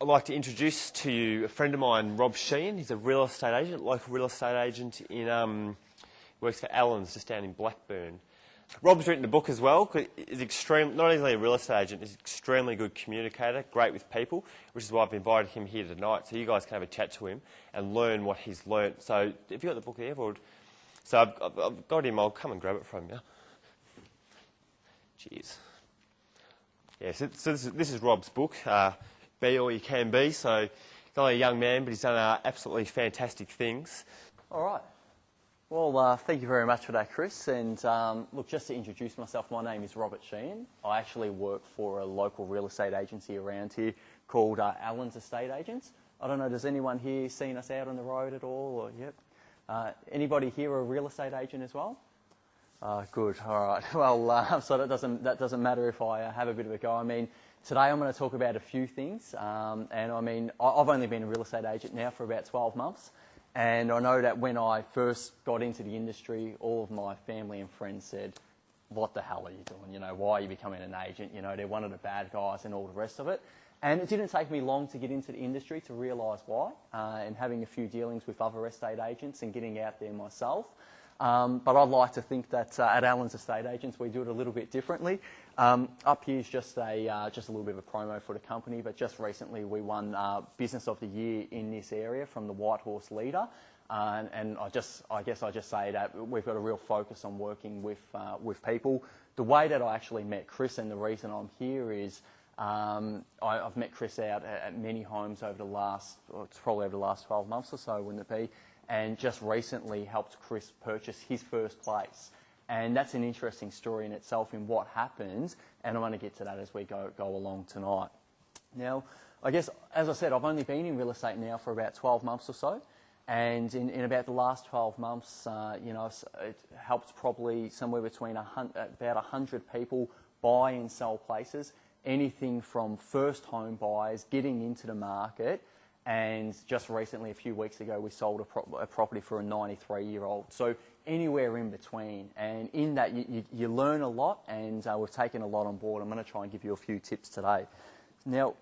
I'd like to introduce to you a friend of mine, Rob Sheehan. He's a real estate agent, local real estate agent in works for Allens just down in Blackburn. Rob's written a book as well. He's not only a real estate agent, he's an extremely good communicator, great with people, which is why I've invited him here tonight, so you guys can have a chat to him and learn what he's learnt. So, have you got the book there, Rod? So I've got him. I'll come and grab it from you. Cheers. Yeah, so this is Rob's book, Be All You Can Be. So he's only a young man, but he's done absolutely fantastic things. All right. Well, thank you very much for that, Chris. And look, just to introduce myself, my name is Robert Sheehan. I actually work for a local real estate agency around here called Allens Estate Agents. I don't know, does anyone here seen us out on the road at all? Or, yep. Anybody here a real estate agent as well? Good. All right. Well, so that doesn't matter if I have a bit of a go. I mean, today I'm going to talk about a few things. And I mean, I've only been a real estate agent now for about 12 months. And I know that when I first got into the industry, all of my family and friends said, what the hell are you doing? You know, why are you becoming an agent? You know, they're one of the bad guys and all the rest of it. And it didn't take me long to get into the industry to realise why, and having a few dealings with other estate agents and getting out there myself. But I'd like to think that at Allens Estate Agents we do it a little bit differently. Up here is just a little bit of a promo for the company, but just recently we won Business of the Year in this area from the White Horse Leader, and I guess I just say that we've got a real focus on working with people. The way that I actually met Chris, and the reason I'm here is I've met Chris out at many homes over the last, it's probably over the last 12 months or so, wouldn't it be? And just recently helped Chris purchase his first place. And that's an interesting story in itself in what happens, and I'm going to get to that as we go along tonight. Now, I guess, as I said, I've only been in real estate now for about 12 months or so, and in about the last 12 months, you know, it helped probably somewhere between about 100 people buy and sell places, anything from first home buyers getting into the market. And just recently, a few weeks ago, we sold a property for a 93-year-old. So anywhere in between. And in that, you learn a lot, and we've taken a lot on board. I'm going to try and give you a few tips today. Now,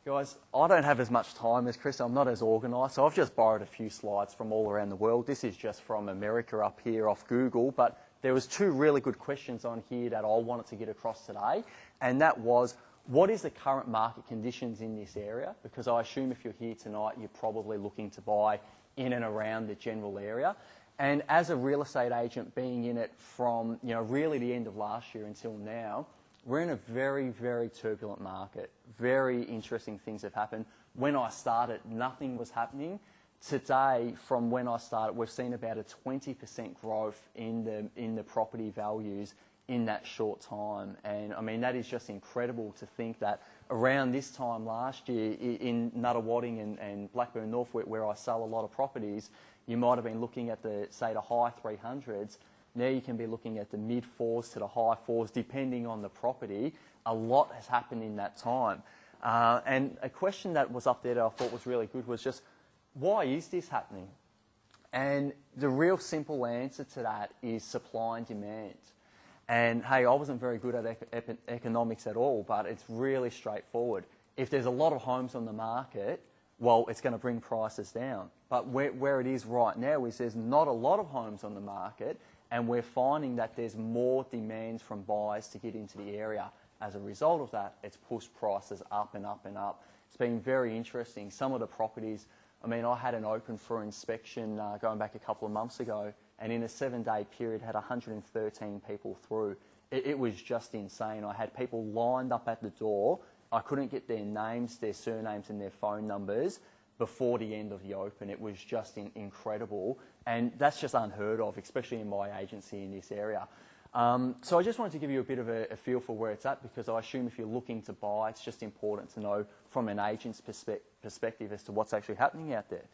guys, I don't have as much time as Chris. I'm not as organised, so I've just borrowed a few slides from all around the world. This is just from America up here off Google, but there was two really good questions on here that I wanted to get across today, and that was, what is the current market conditions in this area? Because I assume if you're here tonight, you're probably looking to buy in and around the general area. And as a real estate agent, being in it from, you know, really the end of last year until now, we're in a very, very turbulent market. Very interesting things have happened. When I started, nothing was happening. Today, from when I started, we've seen about a 20% growth in the property values in that short time. And I mean, that is just incredible to think that around this time last year in Nuttawading and Blackburn North, where I sell a lot of properties, you might have been looking at the high 300s. Now you can be looking at the mid 4s to the high 4s, depending on the property. A lot has happened in that time. And a question that was up there that I thought was really good was just, why is this happening? And the real simple answer to that is supply and demand. And hey, I wasn't very good at economics at all, but it's really straightforward. If there's a lot of homes on the market, well, it's going to bring prices down. But where it is right now is there's not a lot of homes on the market, and we're finding that there's more demand from buyers to get into the area. As a result of that, it's pushed prices up and up and up. It's been very interesting. Some of the properties, I mean, I had an open for inspection going back a couple of months ago, and in a 7-day period had 113 people through. It was just insane. I had people lined up at the door. I couldn't get their names, their surnames and their phone numbers before the end of the open. It was just incredible, and that's just unheard of, especially in my agency in this area. So I just wanted to give you a bit of a feel for where it's at, because I assume if you're looking to buy, it's just important to know from an agent's perspective as to what's actually happening out there.